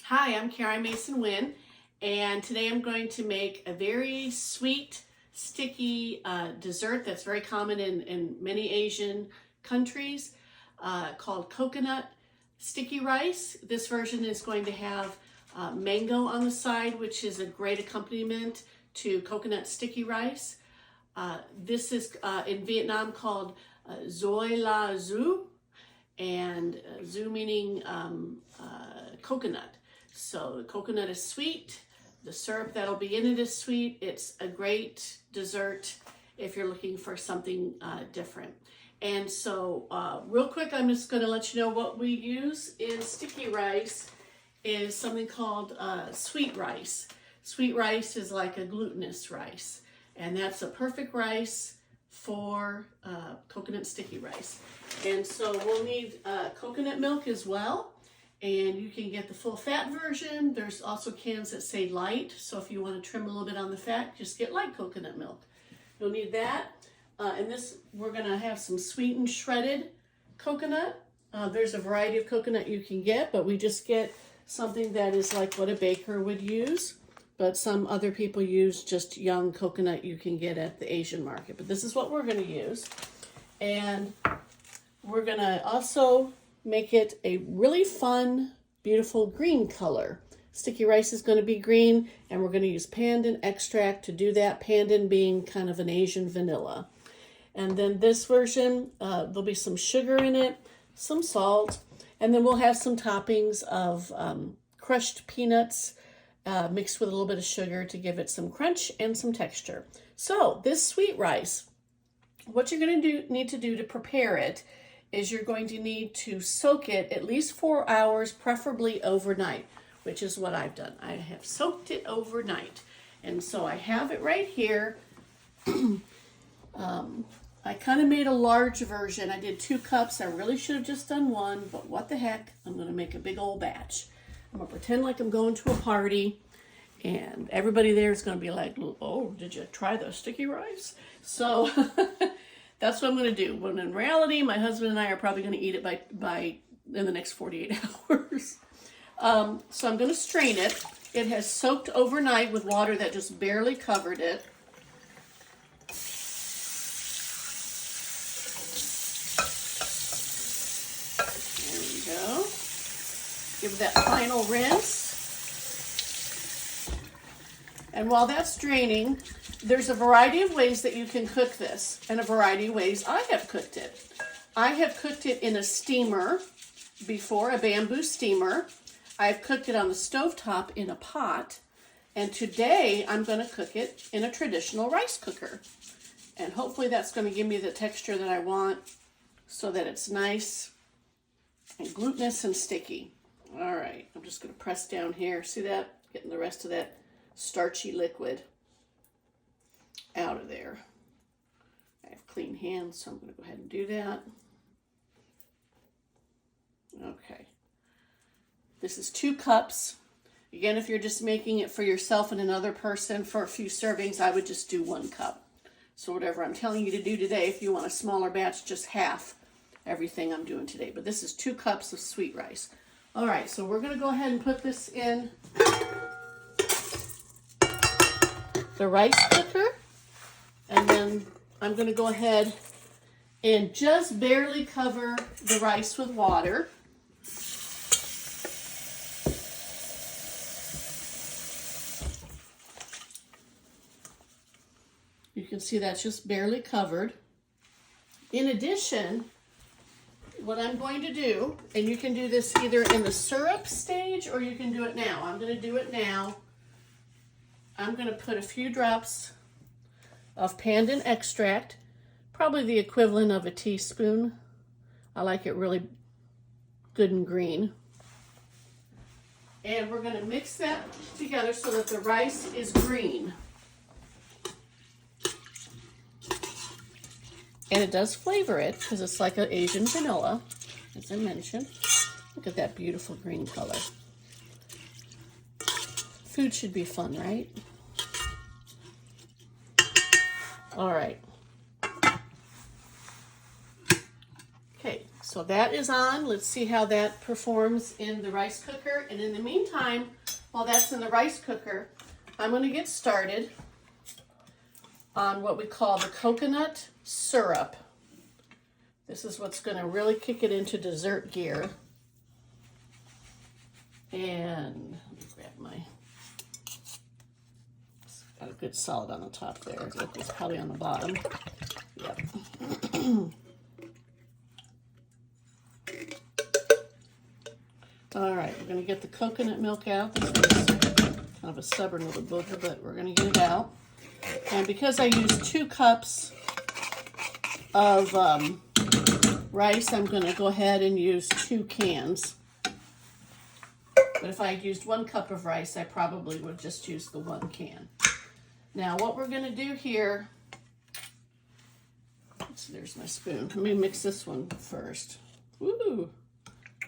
Hi, I'm Mason-Nguyen, and today I'm going to make a very sweet, sticky dessert that's very common in many Asian countries called coconut sticky rice. This version is going to have mango on the side, which is a great accompaniment to coconut sticky rice. This is in Vietnam called Doi La Zu, and Zu meaning coconut. So the coconut is sweet, the syrup that'll be in it is sweet. It's a great dessert if you're looking for something different. And so real quick, I'm just going to let you know what we use in sticky rice is something called sweet rice. Sweet rice is like a glutinous rice, and that's a perfect rice for coconut sticky rice. And so we'll need coconut milk as well. And you can get the full fat version. There's also cans that say light. So if you want to trim a little bit on the fat, just get light coconut milk. You'll need that. And this, we're going to have some sweetened shredded coconut. There's a variety of coconut you can get, but we just get something that is like what a baker would use. But some other people use just young coconut you can get at the Asian market. But this is what we're going to use. And we're going to also make it a really fun, beautiful green color. Sticky rice is going to be green, and we're going to use pandan extract to do that, pandan being kind of an Asian vanilla. And then this version, there'll be some sugar in it, some salt, and then we'll have some toppings of crushed peanuts mixed with a little bit of sugar to give it some crunch and some texture. So this sweet rice, what you're going to need to do to prepare it is you're going to need to soak it at least 4 hours, preferably overnight, which is what I've done. I have soaked it overnight. And so I have it right here. I kind of made a large version. I did 2 cups. I really should have just done 1, but what the heck? I'm going to make a big old batch. I'm going to pretend like I'm going to a party, and everybody there is going to be like, oh, did you try the sticky rice? So that's what I'm going to do. When in reality, my husband and I are probably going to eat it by in the next 48 hours. So I'm going to strain it. It has soaked overnight with water that just barely covered it. There we go. Give that final rinse. And while that's draining, there's a variety of ways that you can cook this, and a variety of ways I have cooked it. I have cooked it in a steamer before, a bamboo steamer. I've cooked it on the stovetop in a pot, and today I'm going to cook it in a traditional rice cooker. And hopefully that's going to give me the texture that I want so that it's nice and glutinous and sticky. All right, I'm just going to press down here. See that? Getting the rest of that starchy liquid out of there. I have clean hands, so I'm going to go ahead and do that. Okay. This is 2 cups. Again, if you're just making it for yourself and another person for a few servings, I would just do 1 cup. So whatever I'm telling you to do today, if you want a smaller batch, just half everything I'm doing today. But this is 2 cups of sweet rice. All right, so we're going to go ahead and put this in the rice cooker. And then I'm going to go ahead and just barely cover the rice with water. You can see that's just barely covered. In addition, what I'm going to do, and you can do this either in the syrup stage or you can do it now. I'm going to do it now. I'm going to put a few drops of pandan extract, probably the equivalent of a teaspoon. I like it really good and green. And we're going to mix that together so that the rice is green. And it does flavor it because it's like an Asian vanilla, as I mentioned. Look at that beautiful green color. Food should be fun, right? All right. Okay, So that is on. Let's see how that performs in the rice cooker. And in the meantime, while that's in the rice cooker, I'm going to get started on what we call the coconut syrup. This is what's going to really kick it into dessert gear. And let me grab my, got a good solid on the top there. It's probably on the bottom. Yep. All right, we're going to get the coconut milk out. This is kind of a stubborn little booger, but we're going to get it out. And because I used 2 cups of rice, I'm going to go ahead and use 2 cans. But if I had used 1 cup of rice, I probably would just use the 1 can. Now, what we're going to do here, there's my spoon. Let me mix this one first. Woo!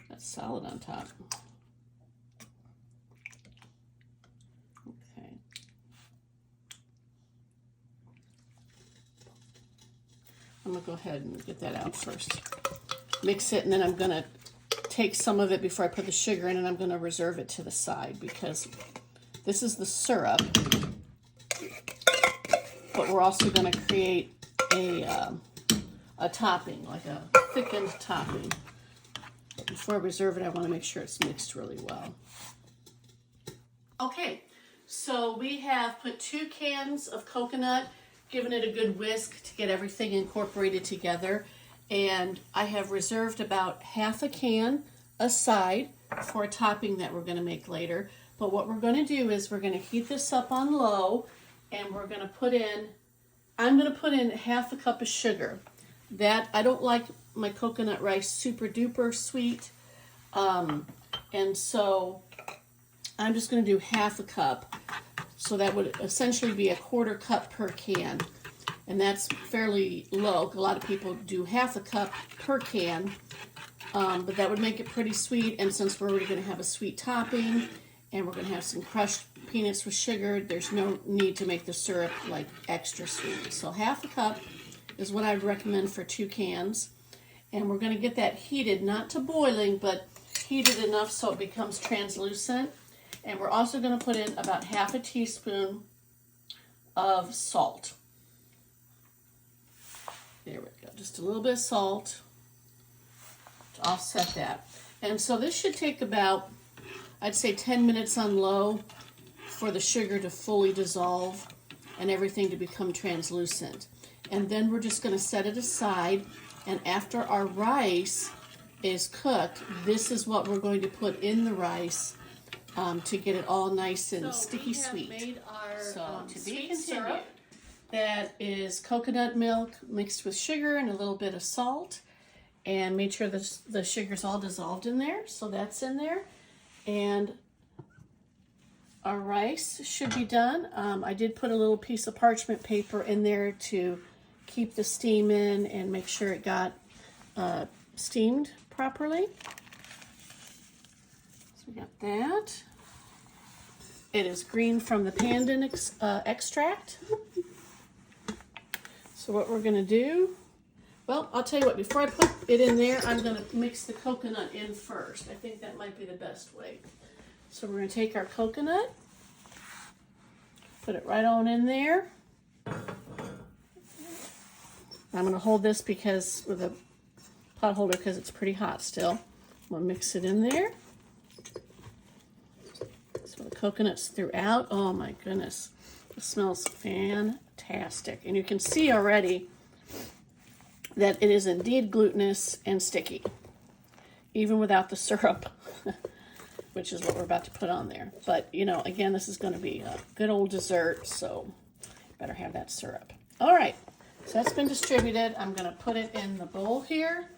That's solid on top. Okay. I'm going to go ahead and get that out first. Mix it, and then I'm going to take some of it before I put the sugar in, and I'm going to reserve it to the side because this is the syrup. But we're also going to create a topping, like a thickened topping. Before I reserve it, I want to make sure it's mixed really well. Okay, so we have put 2 cans of coconut, given it a good whisk to get everything incorporated together. And I have reserved about half a can aside for a topping that we're going to make later. But what we're going to do is we're going to heat this up on low, and we're going to put in, I'm going to put in half a cup of sugar. That, I don't like my coconut rice super duper sweet, and so I'm just going to do half a cup. So that would essentially be a 1/4 cup per can, and that's fairly low. A lot of people do half a cup per can, but that would make it pretty sweet. And since we're already going to have a sweet topping, and we're going to have some crushed peanuts with sugar, there's no need to make the syrup like extra sweet. So half a cup is what I'd recommend for 2 cans. And we're going to get that heated, not to boiling, but heated enough so it becomes translucent. And we're also going to put in about half a teaspoon of salt. There we go. Just a little bit of salt to offset that. And so this should take about, I'd say 10 minutes on low for the sugar to fully dissolve and everything to become translucent. And then we're just going to set it aside. And after our rice is cooked, this is what we're going to put in the rice to get it all nice and sticky sweet. Made our, so to be continued, syrup. That is coconut milk mixed with sugar and a little bit of salt. And made sure the sugar's all dissolved in there. So that's in there. And our rice should be done. I did put a little piece of parchment paper in there to keep the steam in and make sure it got steamed properly. So we got that. It is green from the pandan extract. So what we're going to do, well, I'll tell you what, before I put it in there, I'm going to mix the coconut in first. I think that might be the best way. So we're going to take our coconut, put it right on in there. I'm going to hold this because with a pot holder because it's pretty hot still. I'm going to mix it in there. So the coconut's throughout. Oh my goodness. It smells fantastic. And you can see already that it is indeed glutinous and sticky, even without the syrup, which is what we're about to put on there. But, you know, again, this is going to be a good old dessert, so better have that syrup. All right. So that's been distributed. I'm going to put it in the bowl here.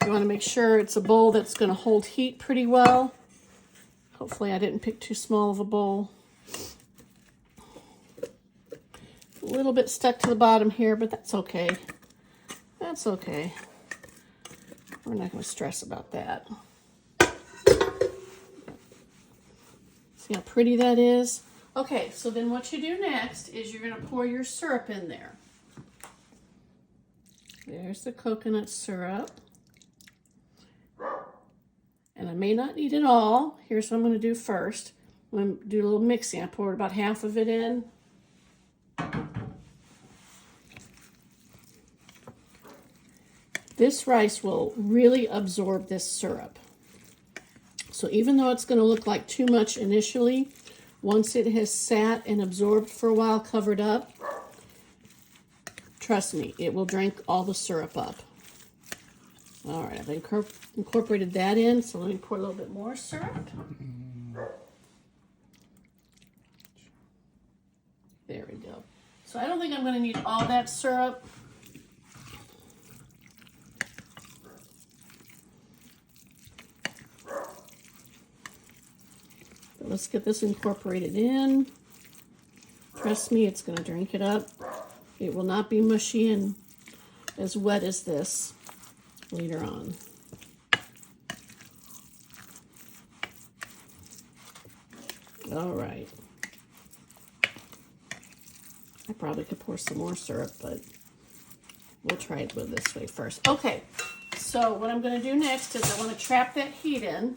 You want to make sure it's a bowl that's going to hold heat pretty well. Hopefully I didn't pick too small of a bowl. A little bit stuck to the bottom here, but that's okay. That's okay. We're not going to stress about that. See how pretty that is? Okay, so then what you do next is you're going to pour your syrup in there. There's the coconut syrup. And I may not need it all. Here's what I'm going to do first. I'm going to do a little mixing. I poured about half of it in. This rice will really absorb this syrup. So even though it's going to look like too much initially, once it has sat and absorbed for a while, covered up, trust me, it will drink all the syrup up. All right, I've incorporated that in, so let me pour a little bit more syrup. There we go. So I don't think I'm going to need all that syrup. But let's get this incorporated in. Trust me, it's going to drink it up. It will not be mushy and as wet as this later on. All right. I probably could pour some more syrup, but we'll try it with this way first. Okay, so what I'm going to do next is I want to trap that heat in.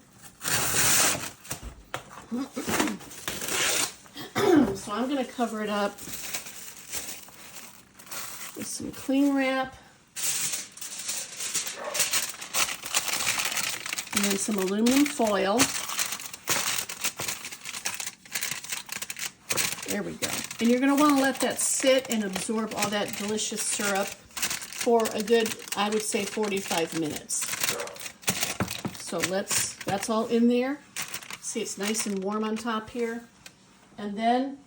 So I'm going to cover it up with some cling wrap and then some aluminum foil. There we go. And you're going to want to let that sit and absorb all that delicious syrup for a good, I would say, 45 minutes. So that's all in there. See, it's nice and warm on top here. And then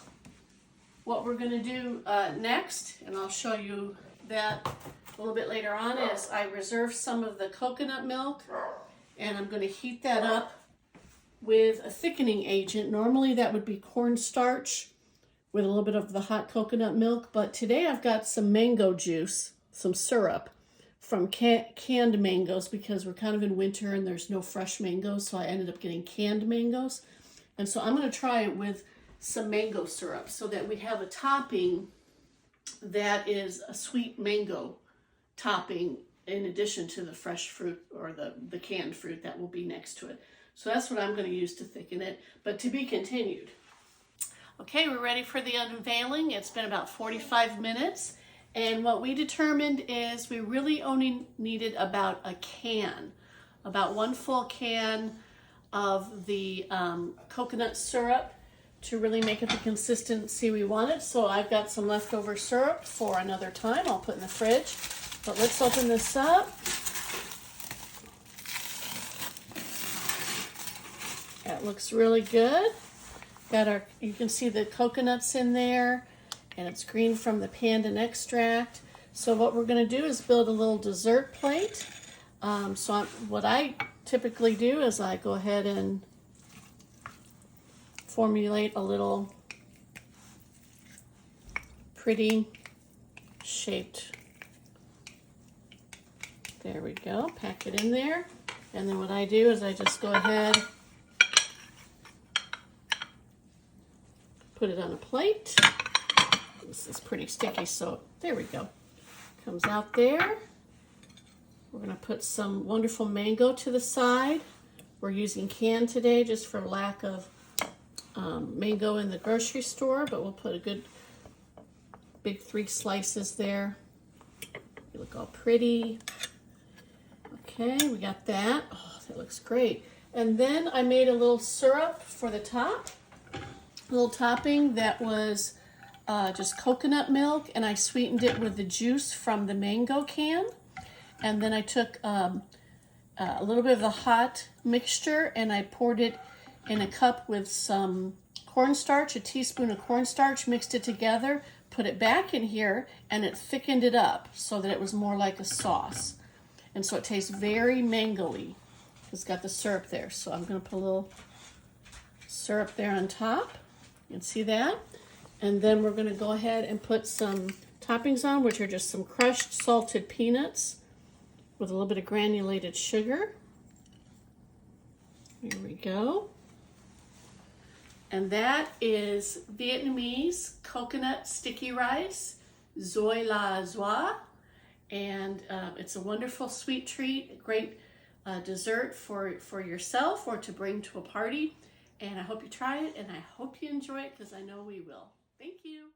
what we're going to do next, and I'll show you that a little bit later on, is I reserve some of the coconut milk, and I'm going to heat that up with a thickening agent. Normally that would be cornstarch with a little bit of the hot coconut milk, but today I've got some mango juice, some syrup from canned mangoes, because we're kind of in winter and there's no fresh mangoes, so I ended up getting canned mangoes. And so I'm going to try it with some mango syrup so that we have a topping that is a sweet mango topping in addition to the fresh fruit or the canned fruit that will be next to it. So that's what I'm going to use to thicken it, but to be continued. Okay, we're ready for the unveiling. It's been about 45 minutes, and what we determined is we really only needed about a can, about 1 full can of the coconut syrup to really make it the consistency we wanted. So I've got some leftover syrup for another time. I'll put in the fridge, but let's open this up. That looks really good. You can see the coconuts in there, and it's green from the pandan extract. So what we're going to do is build a little dessert plate. What I typically do is I go ahead and formulate a little pretty shaped. There we go. Pack it in there. And then what I do is I just go ahead, put it on a plate. This is pretty sticky, so there we go. Comes out there. We're going to put some wonderful mango to the side. We're using canned today just for lack of mango in the grocery store, but we'll put a good big 3 slices there. They look all pretty. Okay, we got that. Oh, that looks great. And then I made a little syrup for the top. A little topping that was just coconut milk, and I sweetened it with the juice from the mango can. And then I took a little bit of the hot mixture and I poured it in a cup with some cornstarch, a teaspoon of cornstarch, mixed it together, put it back in here, and it thickened it up so that it was more like a sauce. And so it tastes very mango-y. It's got the syrup there. So I'm going to put a little syrup there on top. You can see that. And then we're going to go ahead and put some toppings on, which are just some crushed salted peanuts with a little bit of granulated sugar. Here we go. And that is Vietnamese coconut sticky rice, Xôi La Xoa. And it's a wonderful sweet treat, great dessert for yourself or to bring to a party. And I hope you try it, and I hope you enjoy it, because I know we will. Thank you.